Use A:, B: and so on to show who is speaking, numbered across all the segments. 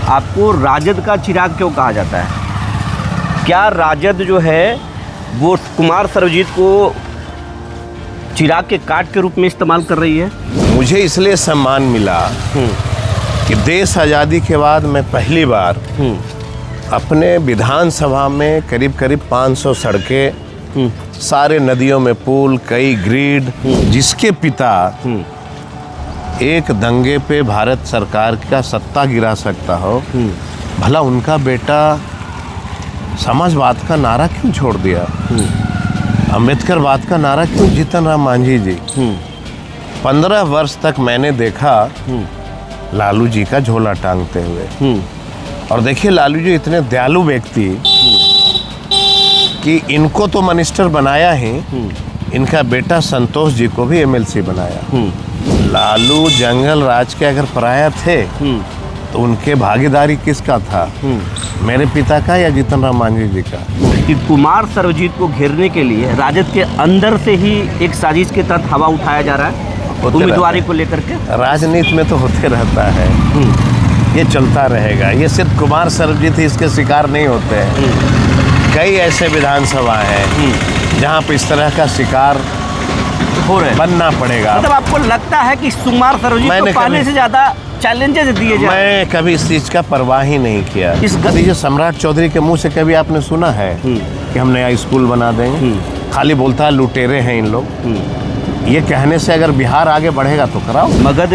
A: आपको राजद का चिराग क्यों कहा जाता है? क्या राजद जो है वो कुमार सर्वजीत को चिराग के काट के रूप में इस्तेमाल कर रही है?
B: मुझे इसलिए सम्मान मिला कि देश आज़ादी के बाद मैं पहली बार अपने विधानसभा में करीब 500 सड़कें, सारे नदियों में पुल, कई ग्रिड, जिसके पिता एक दंगे पे भारत सरकार का सत्ता गिरा सकता हो, भला उनका बेटा समाजवाद का नारा क्यों छोड़ दिया? अम्बेडकरवाद का नारा क्यों? जीतन राम मांझी जी 15 वर्ष तक मैंने देखा लालू जी का झोला टांगते हुए। और देखिए लालू जी इतने दयालु व्यक्ति कि इनको तो मिनिस्टर बनाया ही, इनका बेटा संतोष जी को भी एमएलसी बनाया। लालू जंगल राज के अगर पराया थे तो उनके भागीदारी किसका था? मेरे पिता का या जीतन राम मांझी जी का?
A: कि कुमार सर्वजीत को घेरने के लिए राजद के अंदर से ही एक साजिश के तहत हवा उठाया जा रहा है उम्मीदवारी को लेकर के।
B: राजनीति में तो होते रहता है, ये चलता रहेगा। ये सिर्फ कुमार सर्वजीत ही इसके शिकार नहीं होते हैं। कई ऐसे विधानसभा हैं जहाँ पे इस तरह का शिकार
A: हो रहे बनना
B: पड़ेगा।
A: मतलब आपको लगता है कि कुमार सर्वजीत को पाने से ज्यादा चैलेंजेस दिए जाए?
B: मैं कभी इस चीज का परवाह ही नहीं किया। ये सम्राट चौधरी के मुंह से कभी आपने सुना है कि हम नया स्कूल बना देंगे? खाली बोलता है लुटेरे हैं इन लोग। ये कहने से अगर बिहार आगे बढ़ेगा तो कराओ।
A: मगध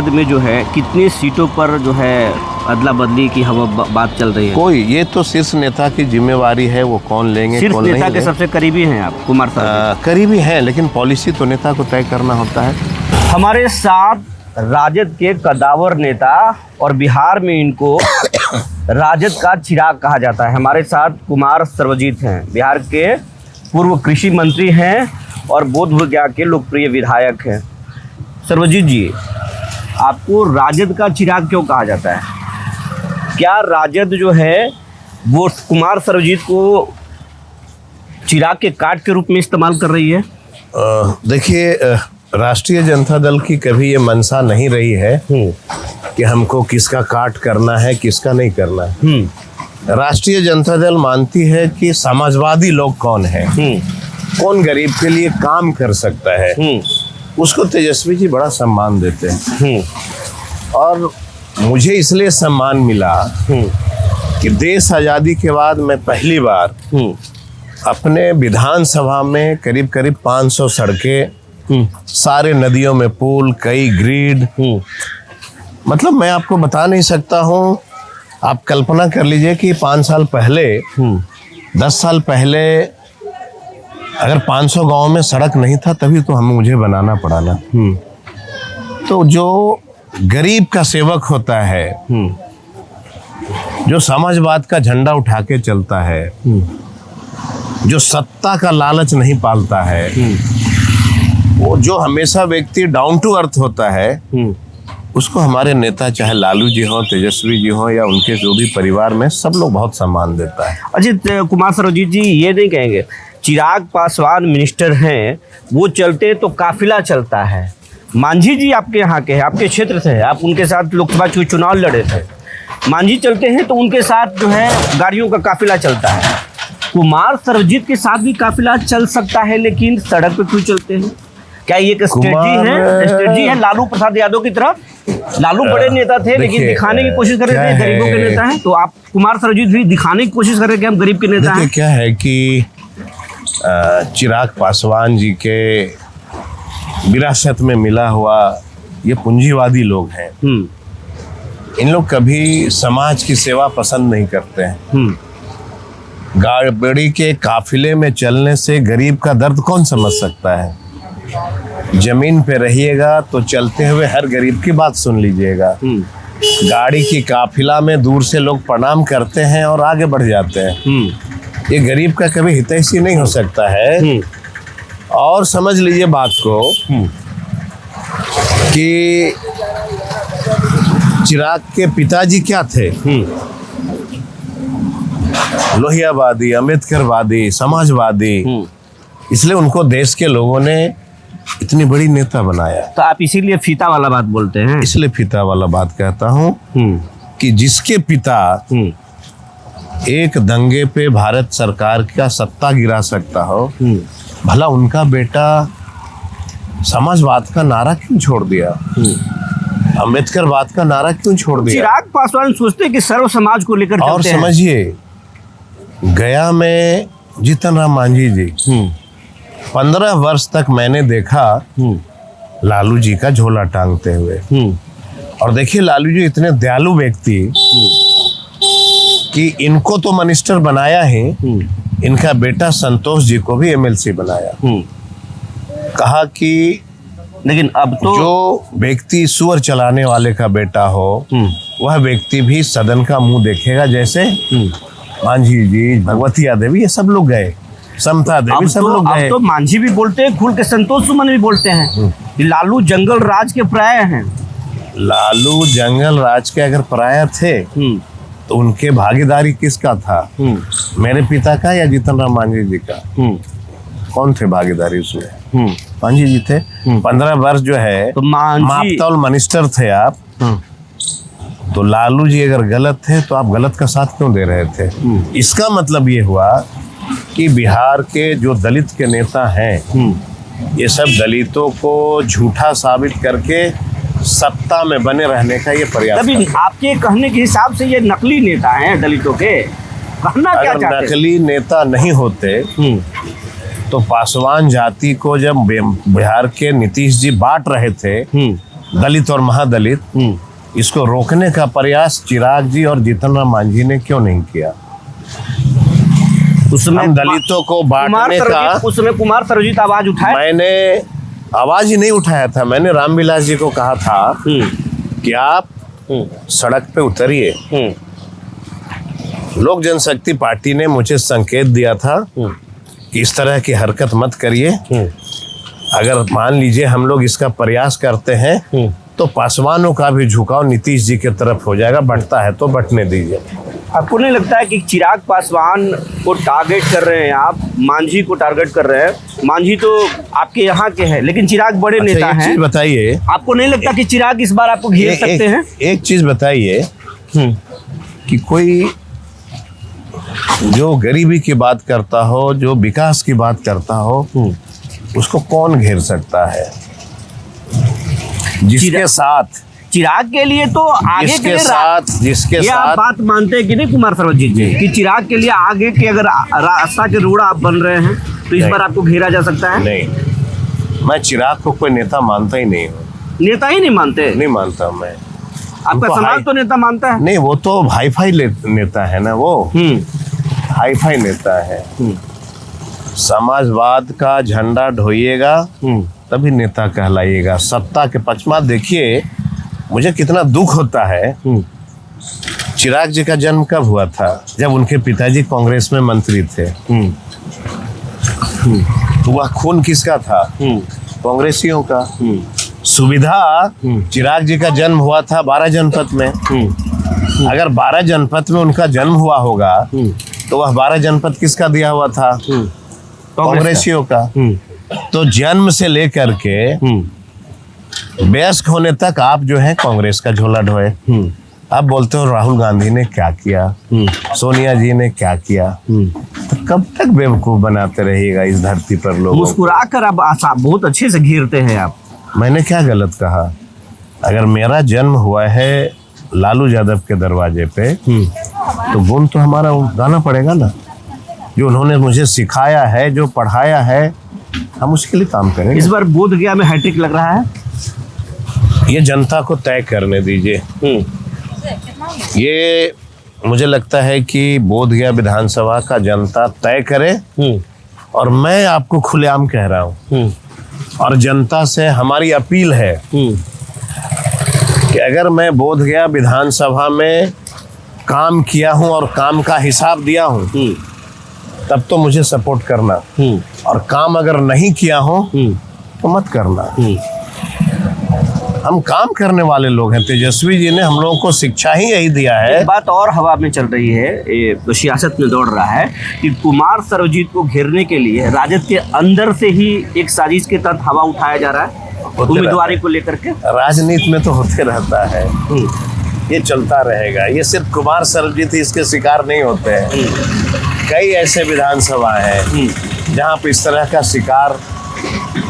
A: में जो है कितनी सीटों पर जो है अदला बदली की हवा बात चल रही है?
B: कोई, ये तो शीर्ष नेता की जिम्मेवारी है, वो कौन लेंगे
A: शीर्ष नेता के सबसे करीबी हैं आप कुमार साहब?
B: करीबी हैं, लेकिन पॉलिसी तो नेता को तय करना होता है।
A: हमारे साथ राजद के कदावर नेता और बिहार में इनको राजद का चिराग कहा जाता है। हमारे साथ कुमार सर्वजीत हैं, बिहार के पूर्व कृषि मंत्री हैं और बोधगया के लोकप्रिय विधायक हैं। सर्वजीत जी, आपको राजद का चिराग क्यों कहा जाता है? क्या राजद जो है वो कुमार सर्वजीत को चिराग के काट के रूप में इस्तेमाल कर रही है?
B: देखिए, राष्ट्रीय जनता दल की कभी ये मंशा नहीं रही है कि हमको किसका काट करना है, किसका नहीं करना है। राष्ट्रीय जनता दल मानती है कि समाजवादी लोग कौन है, कौन गरीब के लिए काम कर सकता है, उसको तेजस्वी जी बड़ा सम्मान देते हैं। और मुझे इसलिए सम्मान मिला कि देश आज़ादी के बाद मैं पहली बार अपने विधानसभा में करीब 500 सड़कें, सारे नदियों में पुल, कई ग्रिड, मतलब मैं आपको बता नहीं सकता हूँ। आप कल्पना कर लीजिए कि 5 साल पहले, 10 साल पहले अगर 500 गांव में सड़क नहीं था तभी तो मुझे बनाना पड़ा ना। तो जो गरीब का सेवक होता है, जो समाजवाद का झंडा उठा के चलता है, जो सत्ता का लालच नहीं पालता है, वो जो हमेशा व्यक्ति डाउन टू अर्थ होता है, उसको हमारे नेता चाहे लालू जी हो, तेजस्वी जी हो या उनके जो भी परिवार में, सब लोग बहुत सम्मान देता है।
A: अजित कुमार सर्वजीत जी ये नहीं कहेंगे चिराग पासवान मिनिस्टर हैं, वो चलते तो काफिला चलता है? मांझी जी आपके यहाँ के हैं, आपके क्षेत्र से है, आप उनके साथ लोकसभा चुनाव लड़े थे। मांझी चलते हैं तो उनके साथ जो है गाड़ियों का काफिला चलता है। कुमार सर्वजीत के साथ भी काफिला चल सकता है, लेकिन सड़क पे क्यों चलते हैं? क्या ये एक स्ट्रेटजी है लालू प्रसाद यादव की तरफ? लालू बड़े नेता थे लेकिन दिखाने की कोशिश कर रहे थे गरीबों के नेता हैं, तो आप कुमार सर्वजीत भी दिखाने की कोशिश कर रहे थे हम गरीब के नेता हैं।
B: क्या है कि चिराग पासवान जी के विरासत में मिला हुआ ये पूंजीवादी लोग हैं। इन लोग कभी समाज की सेवा पसंद नहीं करते हैं। गाड़ी के काफिले में चलने से गरीब का दर्द कौन समझ सकता है? जमीन पे रहिएगा तो चलते हुए हर गरीब की बात सुन लीजिएगा। गाड़ी की काफिला में दूर से लोग प्रणाम करते हैं और आगे बढ़ जाते हैं। ये गरीब का कभी हितैषी नहीं हो सकता है। और समझ लीजिए बात को कि चिराग के पिताजी क्या थे? लोहियावादी, अम्बेडकरवादी, समाजवादी। इसलिए उनको देश के लोगों ने इतनी बड़ी नेता बनाया।
A: तो आप इसीलिए फीता वाला बात बोलते हैं?
B: इसलिए फीता वाला बात कहता हूँ कि जिसके पिता एक दंगे पे भारत सरकार का सत्ता गिरा सकता हो, भला उनका बेटा समाजवाद का नारा क्यों छोड़ दिया, अंबेडकर बात का नारा क्यों छोड़ दिया।
A: चिराग पासवान सोचते कि सर्व समाज को लेकर
B: और
A: चलते हैं।
B: समझिए, गया में जीतन राम मांझी जी 15 वर्ष तक मैंने देखा लालू जी का झोला टांगते हुए। और देखिए, लालू जी इतने दयालु व्यक्ति कि इनको तो मिनिस्टर बनाया ही, इनका बेटा संतोष जी को भी एमएलसी बनाया। कहा कि
A: लेकिन अब तो
B: जो व्यक्ति सुअर चलाने वाले का बेटा हो, वह व्यक्ति भी सदन का मुंह देखेगा। जैसे मांझी जी, भगवतिया देवी, ये सब लोग गए, समता देवी, सब लोग गए।
A: अब तो मांझी भी बोलते हैं, खुल के संतोष सुमन भी बोलते हैं कि लालू जंगल राज के पराया हैं।
B: लालू जंगल राज के अगर पराया थे तो उनके भागीदारी किसका था, मेरे पिता का या जीतन राम मांझी जी का? कौन थे भागीदारी उसमें? मांझी जी थे। 15 वर्ष जो है
A: तो
B: मापतौल मिनिस्टर थे आप। तो लालू जी अगर गलत थे तो आप गलत का साथ क्यों दे रहे थे? इसका मतलब ये हुआ कि बिहार के जो दलित के नेता हैं, ये सब दलितों को झूठा साबित करके सत्ता में बने रहने का ये प्रयास।
A: तभी आपके कहने के हिसाब से ये नकली नेता हैं दलितों के, कहना क्या चाहते हैं?
B: अगर नकली नेता नहीं होते तो पासवान जाति को जब बिहार के नीतीश जी बांट रहे थे, दलित और महादलित, इसको रोकने का प्रयास चिराग जी और जीतन राम मांझी ने क्यों नहीं किया?
A: उसमें
B: हम दलितों को बांटने का,
A: उसमें कुमार सर्वजीत आवाज उठाए।
B: मैंने आवाज ही नहीं उठाया था। मैंने रामविलास जी को कहा था कि आप सड़क पे उतरिए। लोक जनशक्ति पार्टी ने मुझे संकेत दिया था कि इस तरह की हरकत मत करिए। अगर मान लीजिए हम लोग इसका प्रयास करते हैं तो पासवानों का भी झुकाव नीतीश जी की तरफ हो जाएगा। बंटता है तो बंटने दीजिए।
A: आपको नहीं लगता है कि चिराग पासवान को टारगेट कर रहे हैं आप, मांझी को टारगेट कर रहे हैं? मांझी तो आपके यहाँ के हैं, लेकिन चिराग बड़े नेता हैं।
B: चीज बताइए,
A: आपको नहीं लगता कि चिराग इस बार आपको घेर सकते हैं?
B: एक चीज बताइए कि कोई जो गरीबी की बात करता हो, जो विकास की बात करता हो, उसको कौन घेर सकता है? जिसके साथ
A: चिराग के लिए तो आगे के लिए
B: जिसके
A: ये
B: साथ
A: आप बात मानते हैं कि नहीं कुमार सर्वजीत जी, कि चिराग के लिए आगे के अगर रास्ता के रोड़ा आप बन रहे हैं तो इस बार आपको घेरा जा सकता है?
B: नहीं, मैं चिराग को कोई नेता मानता ही नहीं हूँ।
A: नेता ही नहीं मानते?
B: नहीं मानता मैं।
A: आपका समाज तो नेता मानता है?
B: नहीं, वो तो हाई फाई नेता है ना, वो हाई फाई नेता है। समाजवाद का झंडा ढोइएगा तभी नेता कहलाइएगा। सत्ता के पक्षमा देखिए, मुझे कितना दुख होता है। चिराग जी का जन्म कब हुआ था? जब उनके पिताजी कांग्रेस में मंत्री थे। तो वह खून किसका था? कांग्रेसियों का। सुविधा चिराग जी का जन्म हुआ था 12 जनपद में। अगर 12 जनपद में उनका जन्म हुआ होगा तो वह 12 जनपद किसका दिया हुआ था? कांग्रेसियों का। तो जन्म से लेकर के वयस्क होने तक आप जो है कांग्रेस का झोला ढोए। आप बोलते हो राहुल गांधी ने क्या किया, सोनिया जी ने क्या किया, तो कब तक बेवकूफ बनाते रहिएगा इस धरती पर लोग?
A: मुस्कुरा कर आप बहुत अच्छे से घेरते हैं आप।
B: मैंने क्या गलत कहा? अगर मेरा जन्म हुआ है लालू यादव के दरवाजे पे तो गुण तो हमारा गाना पड़ेगा ना। जो उन्होंने मुझे सिखाया है, जो पढ़ाया है, हम उसके लिए काम करेंगे।
A: इस बार बोध गया में हैट्रिक लग रहा है?
B: ये जनता को तय करने दीजिए। ये मुझे लगता है कि बोध गया विधानसभा का जनता तय करे। और मैं आपको खुलेआम कह रहा हूँ, और जनता से हमारी अपील है कि अगर मैं बोध गया विधानसभा में काम किया हूँ और काम का हिसाब दिया हूँ तब तो मुझे सपोर्ट करना, और काम अगर नहीं किया हो तो मत करना। हम काम करने वाले लोग हैं। तेजस्वी जी ने हम लोगों को शिक्षा ही यही दिया है।
A: एक बात और हवा में चल रही है, ये तो सियासत में दौड़ रहा है कि कुमार सर्वजीत को घेरने के लिए राजद के अंदर से ही एक साजिश के तहत हवा उठाया जा रहा है उम्मीदवारी को लेकर के।
B: राजनीति में तो होते रहता है। ये चलता रहेगा। ये सिर्फ कुमार सर्वजीत ही इसके शिकार नहीं होते हैं, कई ऐसे विधानसभा हैं जहाँ पे इस तरह का शिकार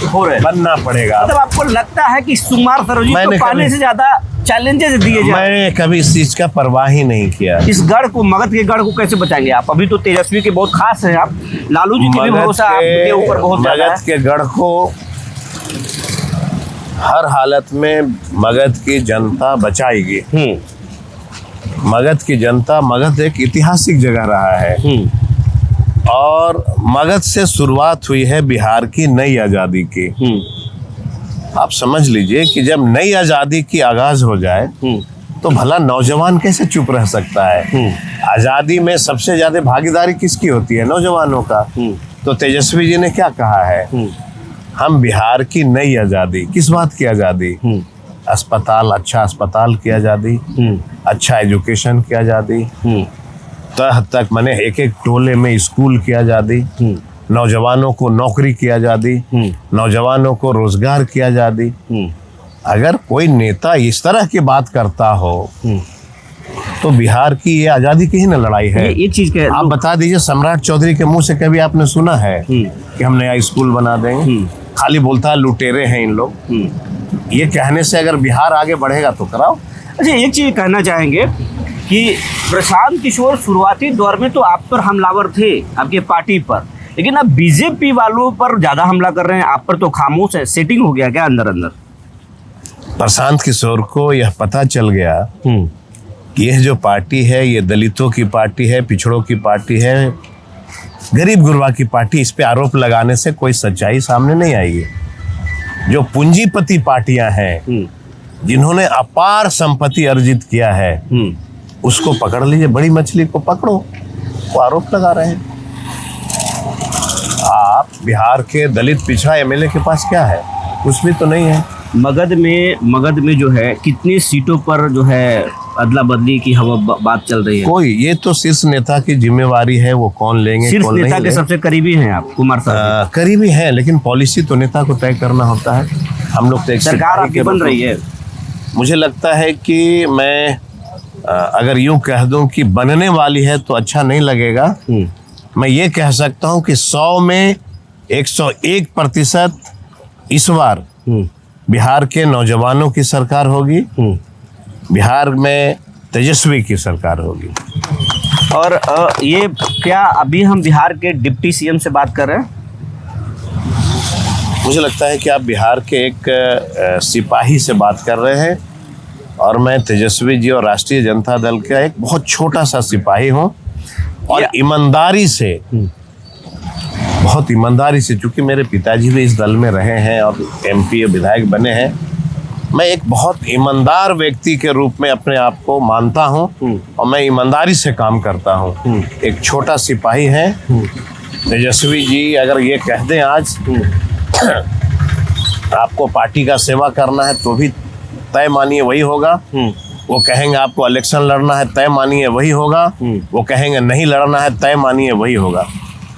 A: हो रहे हैं।
B: बनना पड़ेगा।
A: मतलब आपको लगता है कि कुमार सर्वजीत को पाने से ज्यादा चैलेंजेस दिए जाए?
B: मैंने कभी इस चीज का परवाह ही नहीं किया।
A: इस गढ़ को, मगध के गढ़ को कैसे बचाएंगे आप? अभी तो तेजस्वी के बहुत खास हैं आप, लालू जी की भी भरोसा आपके ऊपर बहुत ज्यादा है।
B: मगध के गढ़ को हर हालत में मगध की जनता बचाएगी। मगध की जनता, मगध एक ऐतिहासिक जगह रहा है और मगध से शुरुआत हुई है बिहार की नई आजादी की। आप समझ लीजिए कि जब नई आजादी की आगाज हो जाए तो भला नौजवान कैसे चुप रह सकता है? आजादी में सबसे ज्यादा भागीदारी किसकी होती है? नौजवानों का। तो तेजस्वी जी ने क्या कहा है? हम बिहार की नई आजादी, किस बात की आजादी? अस्पताल, अच्छा अस्पताल की आजादी, अच्छा एजुकेशन की आजादी, तह तक माने एक एक टोले में स्कूल की आजादी, नौजवानों को नौकरी की आजादी, नौजवानों को रोजगार की आजादी। अगर कोई नेता इस तरह की बात करता हो तो बिहार की ये आजादी की ही ना लड़ाई है।
A: ये चीज
B: आप बता दीजिए, सम्राट चौधरी के मुंह से कभी आपने सुना है कि हम नया स्कूल बना देंगे? खाली बोलता है लुटेरे हैं इन लोग। ये कहने से अगर बिहार आगे बढ़ेगा तो कराओ।
A: अच्छा, एक चीज कहना चाहेंगे कि प्रशांत किशोर शुरुआती दौर में तो आप पर हमलावर थे, आपके पार्टी पर, लेकिन अब बीजेपी वालों पर ज्यादा हमला कर रहे हैं, आप पर तो खामोश है। सेटिंग हो गया क्या अंदर अंदर?
B: प्रशांत किशोर को यह पता चल गया कि यह जो पार्टी है ये दलितों की पार्टी है, पिछड़ों की पार्टी है, गरीब गुरबा की पार्टी। इस पे आरोप लगाने से कोई सच्चाई सामने नहीं आएगी। जो पूंजीपति पार्टियां हैं जिन्होंने अपार संपत्ति अर्जित किया है उसको पकड़ लीजिए, बड़ी मछली को पकड़ो। वो आरोप लगा रहे हैं। आप बिहार के दलित पिछड़ा एमएलए के पास क्या है? कुछ भी तो नहीं है।
A: मगध में जो है कितनी सीटों पर जो है अदला बदली की हवा बात चल रही है?
B: कोई, ये तो शीर्ष नेता की जिम्मेवारी है, वो कौन लेंगे
A: शीर्ष
B: कौन
A: नेता
B: नहीं
A: के सबसे करीबी हैं आप, कुमार साहब।
B: करीबी हैं, लेकिन पॉलिसी तो नेता को तय करना होता है। हम लोग तो एक
A: सरकार आपकी बन रही है।
B: मुझे लगता है कि मैं अगर यूं कह दूं कि बनने वाली है तो अच्छा नहीं लगेगा। मैं ये कह सकता हूं कि 100 में 101% इस बार बिहार के नौजवानों की सरकार होगी, बिहार में तेजस्वी की सरकार होगी।
A: और ये क्या अभी हम बिहार के डिप्टी सीएम से बात कर रहे हैं?
B: मुझे लगता है कि आप बिहार के एक सिपाही से बात कर रहे हैं और मैं तेजस्वी जी और राष्ट्रीय जनता दल का एक बहुत छोटा सा सिपाही हूं और ईमानदारी से, बहुत ईमानदारी से, चूंकि मेरे पिताजी भी इस दल में रहे हैं और एमपी विधायक बने हैं, मैं एक बहुत ईमानदार व्यक्ति के रूप में अपने आप को मानता हूं और मैं ईमानदारी से काम करता हूं। एक छोटा सिपाही है तेजस्वी जी। अगर ये कह दें आज आपको पार्टी का सेवा करना है तो भी तय मानिए वही होगा। वो कहेंगे आपको इलेक्शन लड़ना है, तय मानिए वही होगा। वो कहेंगे नहीं लड़ना है, तय मानिए वही होगा।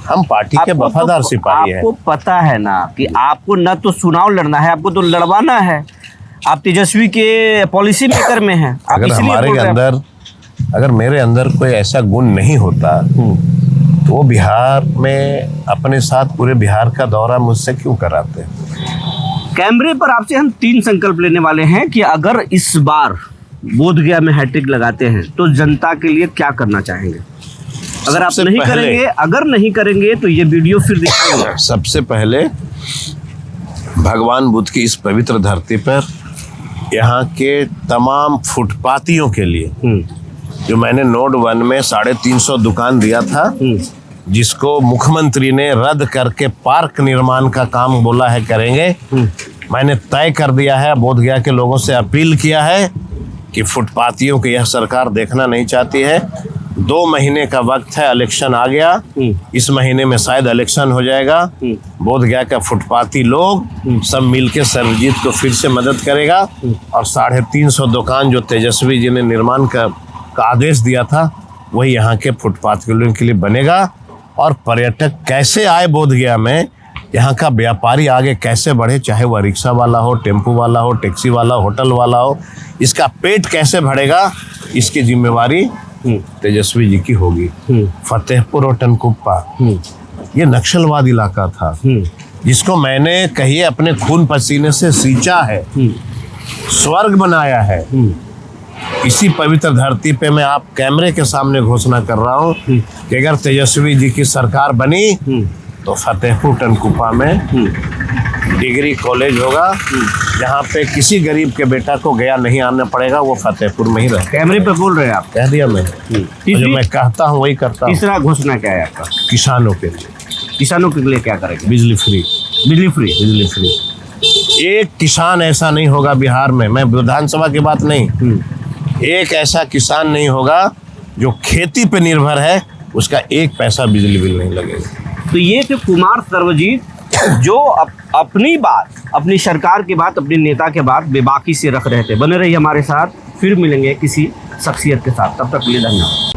B: हम पार्टी के वफादार सिपाही हैं।
A: आपको पता है ना कि आपको न तो चुनाव लड़ना है, आपको तो लड़वाना है। आप तेजस्वी के पॉलिसी मेकर में हैं।
B: अगर हमारे अंदर, अगर मेरे अंदर कोई ऐसा गुण नहीं होता तो वो बिहार में अपने साथ पूरे बिहार का दौरा मुझसे क्यों कराते?
A: कैमरे पर आपसे हम 3 संकल्प लेने वाले हैं कि अगर इस बार बोधगया में हैट्रिक लगाते हैं तो जनता के लिए क्या करना चाहेंगे? अगर आप नहीं करेंगे तो ये वीडियो फिर दिखाएंगे।
B: सबसे पहले भगवान बुद्ध की इस पवित्र धरती पर यहाँ के तमाम फुटपातियों के लिए जो मैंने नोट 1 में 350 दुकान दिया था, जिसको मुख्यमंत्री ने रद्द करके पार्क निर्माण का काम बोला है करेंगे, मैंने तय कर दिया है। बोधगया के लोगों से अपील किया है कि फुटपातियों को यह सरकार देखना नहीं चाहती है। 2 महीने का वक्त है, इलेक्शन आ गया, इस महीने में शायद इलेक्शन हो जाएगा। बोधगया का फुटपाती लोग सब मिलके सर्वजीत को फिर से मदद करेगा और 350 दुकान जो तेजस्वी जी ने निर्माण का आदेश दिया था वही यहाँ के फुटपाथ के लिए बनेगा। और पर्यटक कैसे आए बोधगया में, यहाँ का व्यापारी आगे कैसे बढ़े, चाहे वह रिक्शा वाला हो, टेम्पो वाला हो, टैक्सी वाला, होटल वाला हो, इसका पेट कैसे भरेगा, इसकी जिम्मेवारी तेजस्वी जी की होगी। फतेहपुर और टनकुप्पा ये नक्सलवाद इलाका था, जिसको मैंने कहिए अपने खून पसीने से सींचा है, स्वर्ग बनाया है। इसी पवित्र धरती पे मैं आप कैमरे के सामने घोषणा कर रहा हूँ कि अगर तेजस्वी जी की सरकार बनी तो फतेहपुर टनकुप्पा में डिग्री कॉलेज होगा, जहाँ पे किसी गरीब के बेटा को गया नहीं आना पड़ेगा, वो फतेहपुर में ही रहे।
A: कैमरे पे बोल रहे हैं आप?
B: कह दिया मैं, जो मैं कहता हूँ वही करता हूँ।
A: तीसरा घोषणा क्या है आपका?
B: किसानों के लिए,
A: किसानों के लिए क्या करेंगे?
B: बिजली फ्री,
A: बिजली फ्री।
B: बिजली फ्री। एक किसान ऐसा नहीं होगा बिहार में, मैं विधानसभा की बात नहीं, एक ऐसा किसान नहीं होगा जो खेती पे निर्भर है, उसका एक पैसा बिजली बिल नहीं लगेगा।
A: तो ये थे कुमार सर्वजीत, जो अपनी बात, अपनी सरकार की बात, अपने नेता के बात बेबाकी से रख रहे थे। बने रहिए हमारे साथ, फिर मिलेंगे किसी शख्सियत के साथ, तब तक के लिए धन्यवाद।